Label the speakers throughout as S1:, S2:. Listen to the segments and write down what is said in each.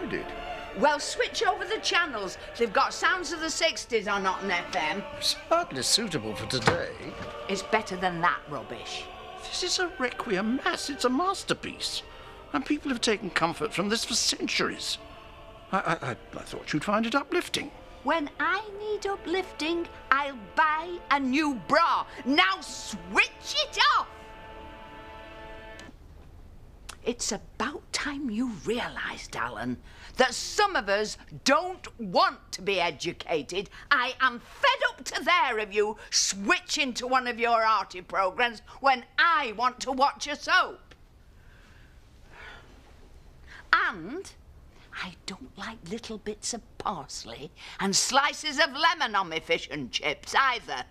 S1: included.
S2: Well, switch over the channels. They've got Sounds of the 60s on Otten FM.
S1: It's hardly suitable for today.
S2: It's better than that rubbish.
S1: This is a Requiem Mass. It's a masterpiece. And people have taken comfort from this for centuries. I thought you'd find it uplifting.
S2: When I need uplifting, I'll buy a new bra. Now switch it off! It's about time you realised, Alan, that some of us don't want to be educated. I am fed up to there of you switching to one of your arty programmes when I want to watch a soap. And I don't like little bits of parsley and slices of lemon on my fish and chips either.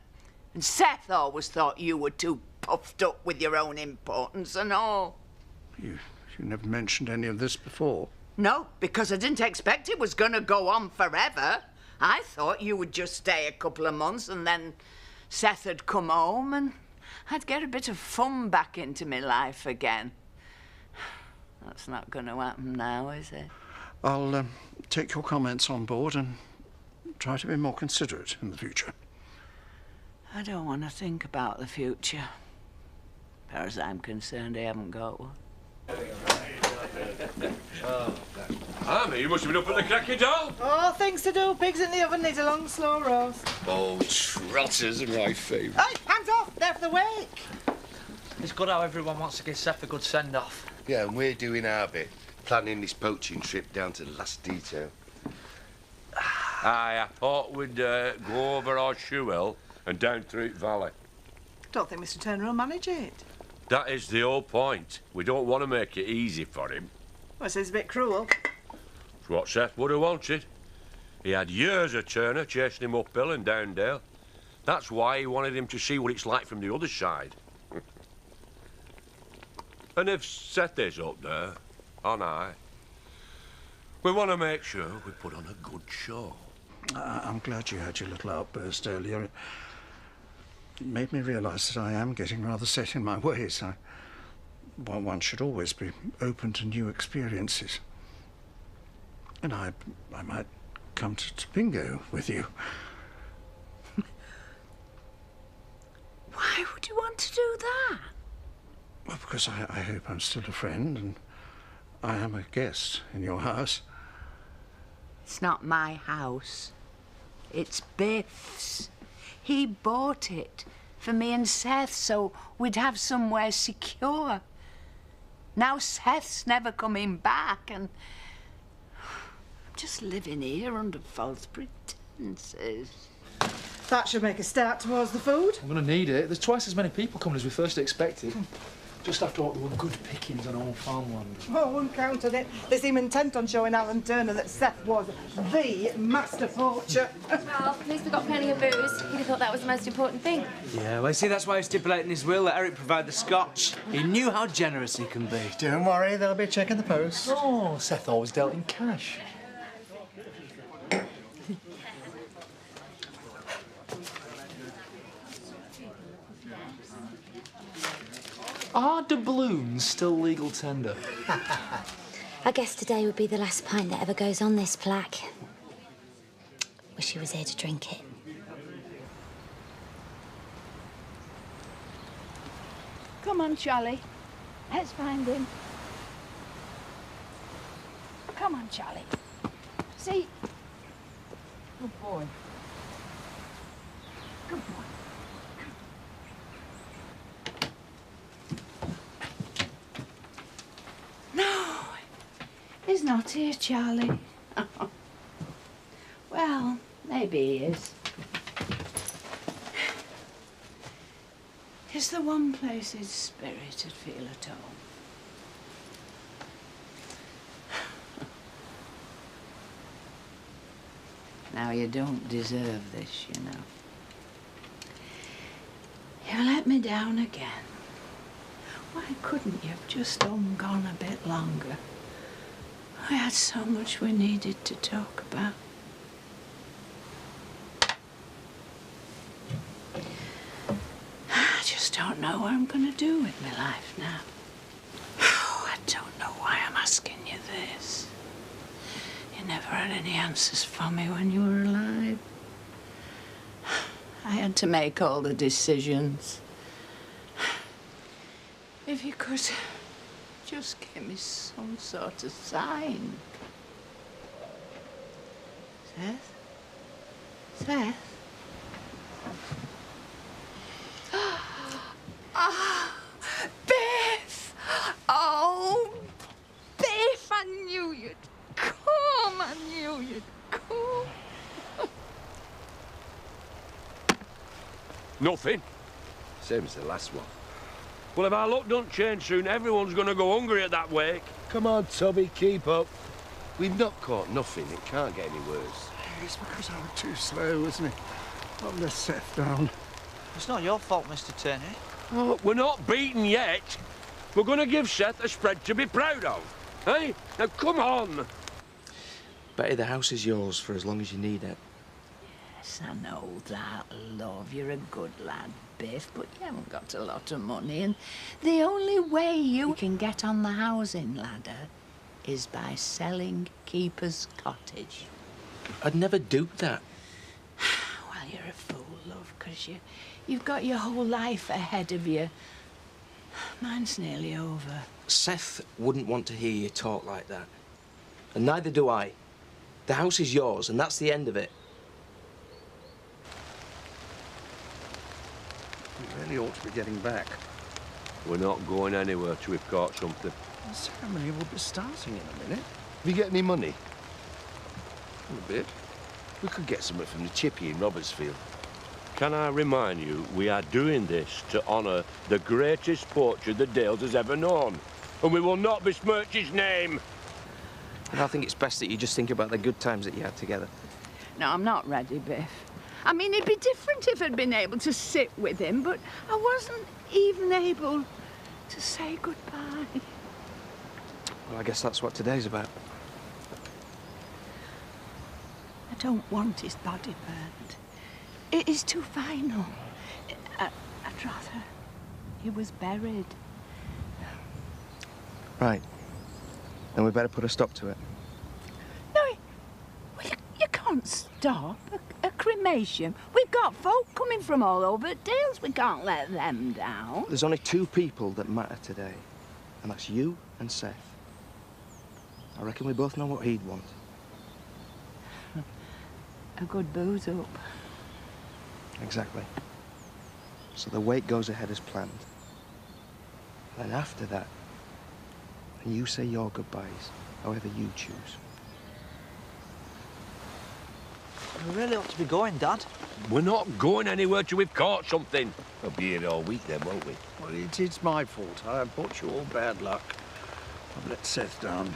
S2: And Seth always thought you were too puffed up with your own importance and all.
S1: You never mentioned any of this before.
S2: No, because I didn't expect it was going to go on forever. I thought you would just stay a couple of months and then Seth would come home and I'd get a bit of fun back into my life again. That's not going to happen now, is it?
S1: I'll take your comments on board and try to be more considerate in the future.
S2: I don't want to think about the future. As far as I'm concerned, I haven't got one.
S3: Amy, you must have been up at the crack of dawn.
S4: Oh, things to do. Pigs in the oven need a long, slow roast.
S3: Oh, trotters are my favourite.
S4: Hey, hands off! They're for the wake.
S5: It's good how everyone wants to give Seth a good send-off.
S6: Yeah, and we're doing our bit, planning this poaching trip down to the last detail.
S3: Aye, I thought we'd go over our shoe hill and down through Valley.
S4: Don't think Mr. Turner will manage it.
S3: That is the whole point. We don't want to make it easy for him.
S4: Well, it seems a bit cruel.
S3: It's what Seth would have wanted. He had years of Turner chasing him uphill and down Dale. That's why he wanted him to see what it's like from the other side. And if Seth is up there, on high, we want to make sure we put on a good show.
S1: I'm glad you had your little outburst earlier. It made me realise that I am getting rather set in my ways. One should always be open to new experiences. And I might come to bingo with you.
S2: Why would you want to do that?
S1: Well, because I hope I'm still a friend and I am a guest in your house.
S2: It's not my house. It's Biff's. He bought it for me and Seth so we'd have somewhere secure. Now Seth's never coming back and I'm just living here under false pretenses.
S4: That should make a start towards the food.
S5: I'm going to need it. There's twice as many people coming as we first expected. Just after all, there were good pickings on all farmland.
S4: Oh, I wouldn't count on it. They seem intent on showing Alan Turner that Seth was the master poacher.
S7: Well, at least we got plenty of booze. He'd have thought that was the most important thing.
S8: Yeah, well, see, that's why he stipulated in his will that Eric provide the scotch. He knew how generous he can be.
S9: Don't worry, they'll be checking the post.
S5: Oh, Seth always dealt in cash. Are doubloons still legal tender?
S7: I guess today would be the last pint that ever goes on this plaque. Wish he was here to drink it.
S2: Come on, Charlie. Let's find him. Come on, Charlie. See? Good boy. Good boy. No, he's not here, Charlie. Well, maybe he is. It's the one place his spirit would feel at home. Now, you don't deserve this, you know. You let me down again. Why couldn't you have just gone a bit longer? I had so much we needed to talk about. I just don't know what I'm going to do with my life now. Oh, I don't know why I'm asking you this. got any answers for me when you were alive. I had to make all the decisions. If you could just give me some sort of sign. Seth? Seth? Ah, Biff! Oh, Biff, I knew you'd come. I knew you'd come.
S3: Nothing.
S6: Same as the last one.
S3: Well, if our luck don't change soon, everyone's going to go hungry at that wake.
S6: Come on, Tubby, keep up. We've not caught nothing. It can't get any worse.
S1: It's because I was too slow, wasn't it? I've let Seth down.
S8: It's not your fault, Mr. Turney.
S3: Oh, we're not beaten yet. We're going to give Seth a spread to be proud of. Hey? Now, come on.
S5: Betty, the house is yours for as long as you need it.
S2: Yes, I know that, love. You're a good lad, Biff, but you haven't got a lot of money, and the only way you can get on the housing ladder is by selling Keeper's Cottage.
S5: I'd never do that.
S2: Well, you're a fool, love, because you've got your whole life ahead of you. Mine's nearly over.
S5: Seth wouldn't want to hear you talk like that. And neither do I. The house is yours, and that's the end of it.
S1: We really ought to be getting back.
S3: We're not going anywhere till we've caught something.
S1: The ceremony will be starting in a minute.
S6: Have you got any money? A bit. We could get something from the chippy in Robertsfield.
S3: Can I remind you, we are doing this to honour the greatest poacher the Dales has ever known. And we will not besmirch his name.
S5: And I think it's best that you just think about the good times that you had together.
S2: No, I'm not ready, Biff. I mean, it'd be different if I'd been able to sit with him, but I wasn't even able to say goodbye.
S5: Well, I guess that's what today's about.
S2: I don't want his body burned. It is too final. I'd rather he was buried.
S5: Right. Then we better put a stop to it.
S2: No, you can't stop a cremation. We've got folk coming from all over Dales. We can't let them down.
S5: There's only two people that matter today, and that's you and Seth. I reckon we both know what he'd want.
S2: A good booze up.
S5: Exactly. So the wake goes ahead as planned. Then after that, and you say your goodbyes, however you choose.
S8: We really ought to be going, Dad.
S3: We're not going anywhere till we've caught something.
S6: We'll be here all week then, won't we?
S1: Well, it's my fault. I brought you all bad luck. I've let Seth down.
S5: Do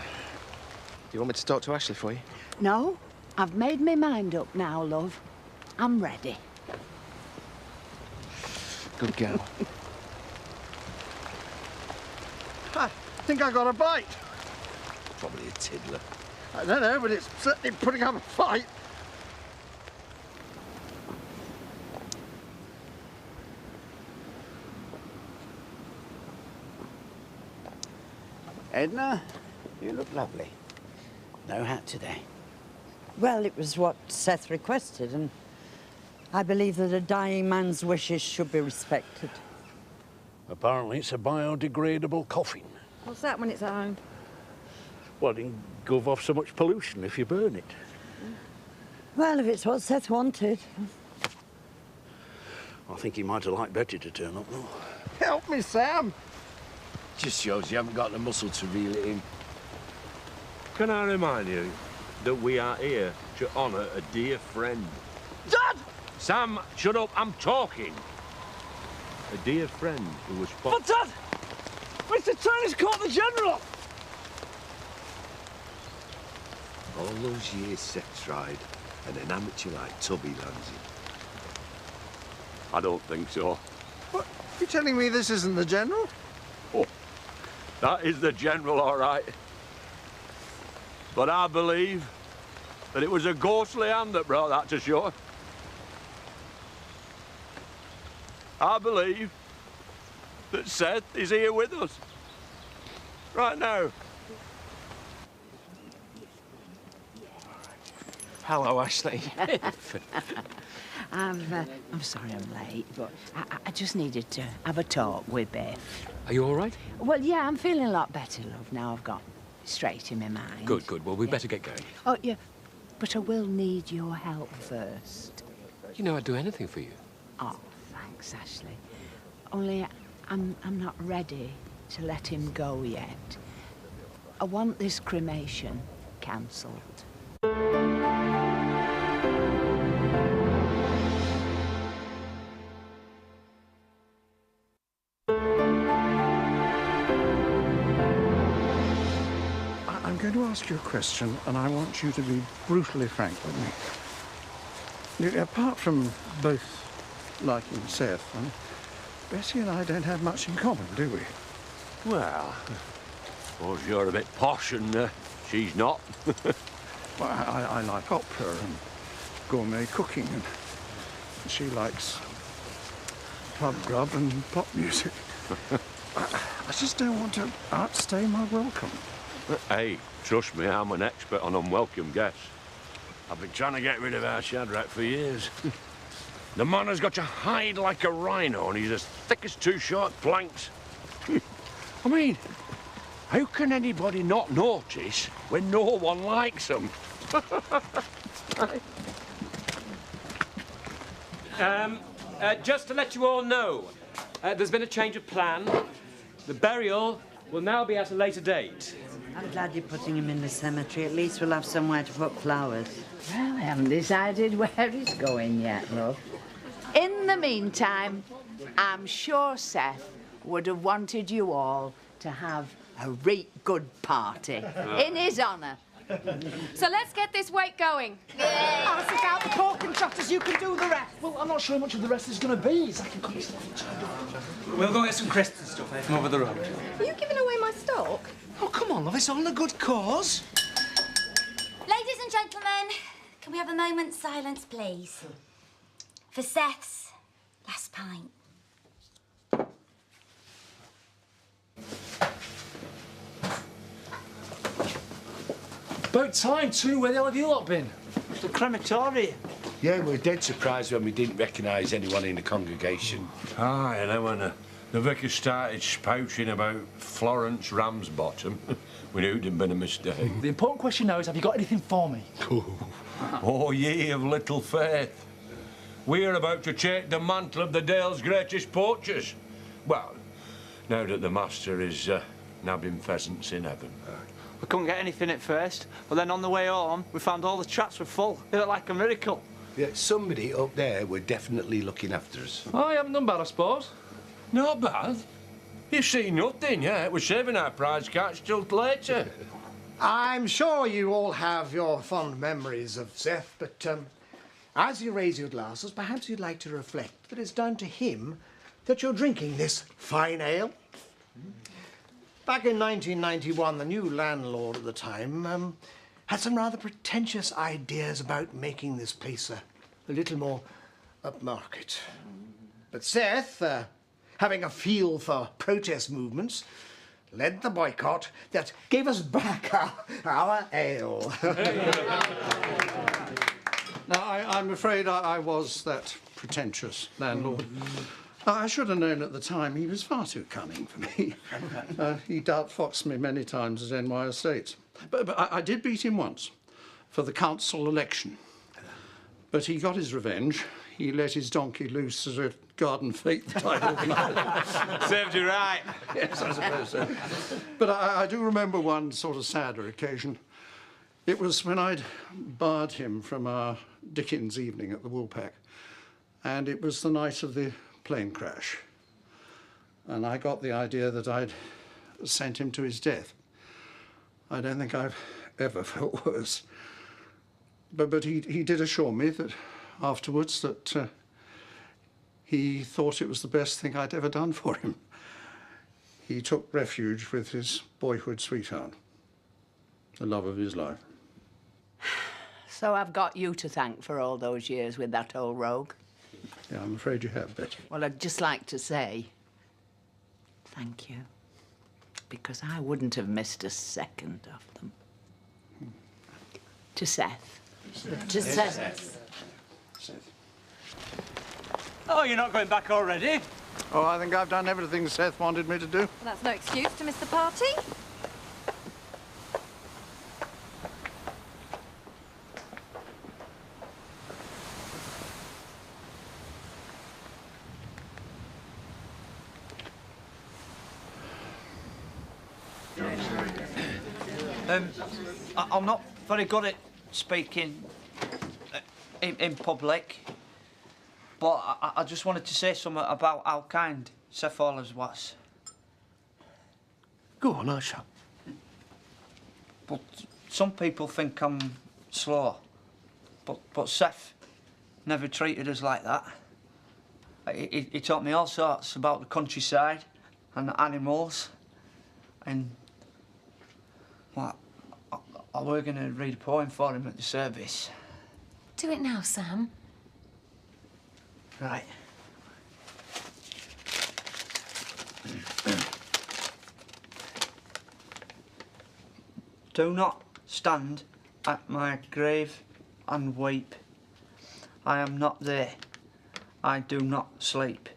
S5: you want me to talk to Ashley for you?
S2: No, I've made my mind up now, love. I'm ready.
S5: Good girl.
S1: I think I got a bite.
S6: Probably a tiddler.
S1: I don't know, but it's certainly putting up a fight.
S10: Edna, you look lovely. No hat today.
S11: Well, it was what Seth requested, and I believe that a dying man's wishes should be respected.
S12: Apparently it's a biodegradable coffin.
S11: What's that when it's at home?
S12: Well, it can give off so much pollution if you burn it.
S11: Well, if it's what Seth wanted.
S12: I think he might have liked Betty to turn up, though.
S1: Help me, Sam.
S6: Just shows you haven't got the muscle to reel it in.
S3: Can I remind you that we are here to honour a dear friend?
S8: Dad!
S3: Sam, shut up, I'm talking. A dear friend who was...
S8: But, Dad! Mr. Turner's caught the General!
S6: All those years Seth tried, and an amateur like Tubby lands him.
S3: I don't think so.
S1: What? You're telling me this isn't the General?
S3: Oh, that is the General, all right. But I believe that it was a ghostly hand that brought that to shore. I believe that Seth is here with us. Right now.
S8: Hello, Ashley.
S2: I'm sorry I'm late, but I just needed to have a talk with Biff.
S13: Are you all right?
S2: Well, yeah, I'm feeling a lot better, love, now I've got straight in my mind.
S13: Good, good. Well, we'd better get going.
S2: Oh, yeah, but I will need your help first.
S13: You know I'd do anything for you.
S2: Oh, thanks, Ashley. Only I'm not ready to let him go yet. I want this cremation cancelled.
S1: I'm going to ask you a question, and I want you to be brutally frank with me. Apart from both liking Seth, Bessie and I don't have much in common, do we?
S3: Well, suppose you're a bit posh and she's not.
S1: Well, I like opera and gourmet cooking, and she likes pub grub and pop music. I just don't want to outstay my welcome.
S3: Hey, trust me, I'm an expert on unwelcome guests. I've been trying to get rid of our Shadrach for years. The man has got to hide like a rhino, and he's as thick as two short planks. I mean, how can anybody not notice when no one likes them?
S14: Just to let you all know, there's been a change of plan. The burial will now be at a later date.
S11: I'm glad you're putting him in the cemetery. At least we'll have somewhere to put flowers.
S2: Well, I haven't decided where he's going yet, love. In the meantime, I'm sure Seth would have wanted you all to have a real good party in his honour.
S15: So let's get this wake going.
S4: I'll stick out the cork and trotters, you can do the rest.
S8: Well, I'm not sure how much of the rest is going to be. It's like a constant. We'll go get some crisps and stuff from over the road.
S15: Are you giving away my stock?
S8: Oh, come on, love. It's all in a good cause.
S7: Ladies and gentlemen, can we have a moment's silence, please? For Seth's last pint.
S8: About time, too. Where the hell have you lot been?
S12: The crematorium.
S6: Yeah, we were dead surprised when we didn't recognise anyone in the congregation.
S3: Aye, and then when the vicar started spouting about Florence Ramsbottom, we knew it had been a mistake.
S8: The important question now is, have you got anything for me?
S3: Oh, ye of little faith. We're about to take the mantle of the Dale's greatest poachers. Well, now that the master is nabbing pheasants in heaven.
S8: We couldn't get anything at first, but then on the way home, we found all the traps were full. It looked like a miracle.
S6: Yeah, somebody up there were definitely looking after us.
S8: Oh, you haven't done bad, I suppose.
S3: Not bad. You've seen nothing yet. We're saving our prize catch till later.
S9: I'm sure you all have your fond memories of Seth, but as you raise your glasses, perhaps you'd like to reflect that it's down to him that you're drinking this fine ale. Back in 1991, the new landlord at the time had some rather pretentious ideas about making this place a little more upmarket. But Seth, having a feel for protest movements, led the boycott that gave us back our ale.
S1: Now, I'm afraid I was that pretentious landlord. I should have known at the time he was far too cunning for me. He'd outfoxed me many times at NY Estates. But I did beat him once for the council election. But he got his revenge. He let his donkey loose at a garden fete that I'd organised.
S8: Served you right.
S1: Yes, I suppose so. But I do remember one sort of sadder occasion. It was when I'd barred him from our Dickens evening at the Woolpack. And it was the night of the plane crash. And I got the idea that I'd sent him to his death. I don't think I've ever felt worse. But he did assure me that afterwards that he thought it was the best thing I'd ever done for him. He took refuge with his boyhood sweetheart, the love of his life.
S2: So I've got you to thank for all those years with that old rogue.
S1: Yeah, I'm afraid you have, Betty.
S2: Well, I'd just like to say thank you, because I wouldn't have missed a second of them. To Seth,
S11: To Seth.
S8: Oh, you're not going back already?
S1: Oh, I think I've done everything Seth wanted me to do.
S15: Well, that's no excuse to miss the party.
S8: I'm not very good at speaking in public, but I just wanted to say something about how kind Seth always was.
S12: Go on, I shall.
S8: But some people think I'm slow, but Seth never treated us like that. He taught me all sorts about the countryside and the animals, and well, I were going to read a poem for him at the service.
S15: Do it now, Sam.
S8: Right. Do not stand at my grave and weep. I am not there. I do not sleep.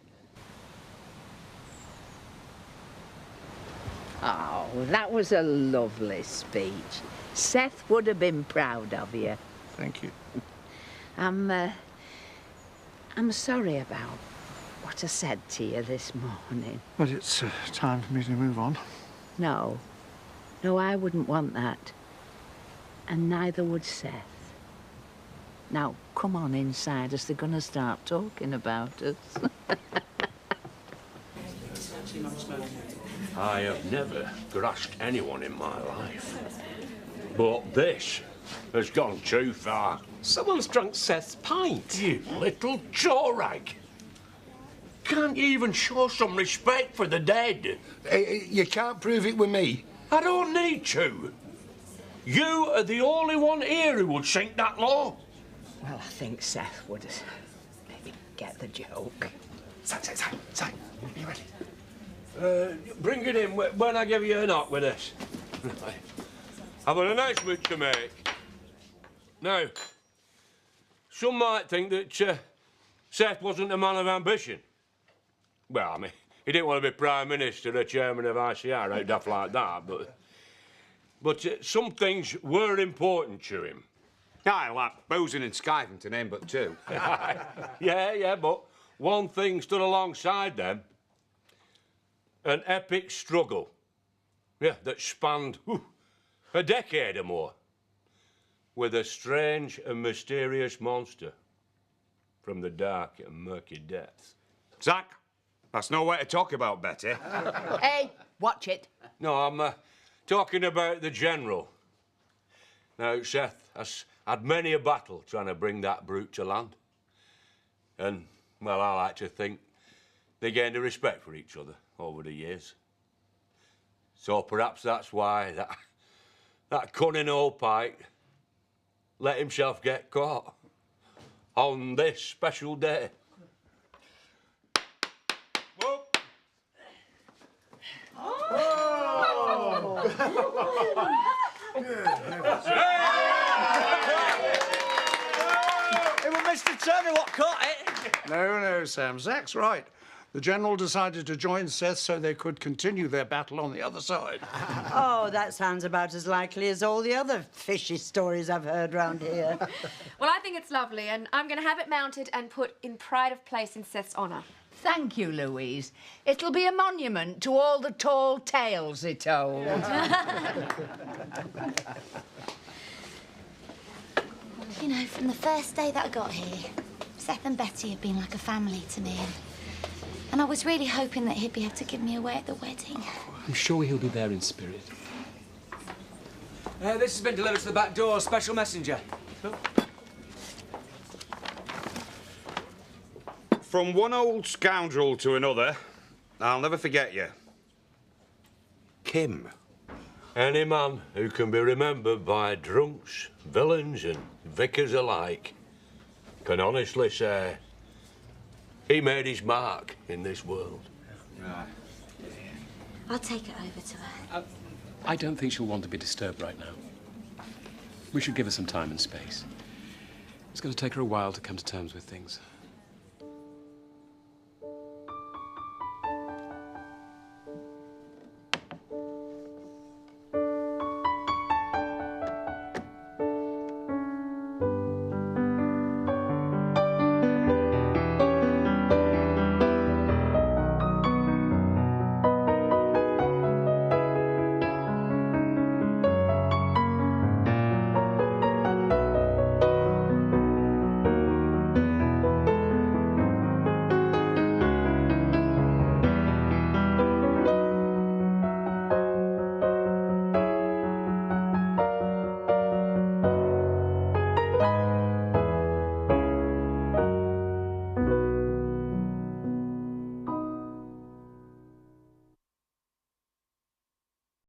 S2: Oh, that was a lovely speech. Seth would have been proud of you.
S1: Thank you.
S2: I'm sorry about what I said to you this morning.
S1: But it's time for me to move on.
S2: No, I wouldn't want that. And neither would Seth. Now, come on inside, as they're going to start talking about us.
S3: I have never grasped anyone in my life. But this has gone too far.
S13: Someone's drunk Seth's pint.
S3: You little jawrag. Can't you even show some respect for the dead?
S9: You can't prove it with me.
S3: I don't need to. You are the only one here who would sink that low.
S2: Well, I think Seth would maybe get the joke.
S3: Si, are you ready? Bring it in when I give you a knock with this. Right. I've got an announcement to make. Now, some might think that Seth wasn't a man of ambition. Well, I mean, he didn't want to be Prime Minister or Chairman of ICR, out daft like that, but some things were important to him.
S6: Aye, like boozing and skiving, to name but two.
S3: Yeah, but one thing stood alongside them. An epic struggle. Yeah, that spanned a decade or more. With a strange and mysterious monster from the dark and murky depths.
S6: Zach, that's no way to talk about Betty.
S2: Hey, watch it.
S3: No, I'm talking about the General. Now, Seth has had many a battle trying to bring that brute to land. And, well, I like to think they gained a respect for each other over the years. So perhaps that's why that cunning old pike let himself get caught on this special day. Whoop.
S8: It was Mr. Turner what caught it.
S1: No, Sam. Zach's right. The General decided to join Seth so they could continue their battle on the other side.
S11: Oh, that sounds about as likely as all the other fishy stories I've heard round here.
S15: Well, I think it's lovely, and I'm going to have it mounted and put in pride of place in Seth's honour.
S2: Thank you, Louise. It'll be a monument to all the tall tales he told.
S7: You know, from the first day that I got here, Seth and Betty have been like a family to me. And I was really hoping that he'd be able to give me away at the wedding.
S13: I'm sure he'll be there in spirit.
S8: This has been delivered to the back door, special messenger.
S6: From one old scoundrel to another, I'll never forget you. Kim.
S3: Any man who can be remembered by drunks, villains and vicars alike can honestly say he made his mark in this world.
S6: Right.
S7: I'll take it over to her.
S13: I don't think she'll want to be disturbed right now. We should give her some time and space.
S14: It's going to take her a while to come to terms with things.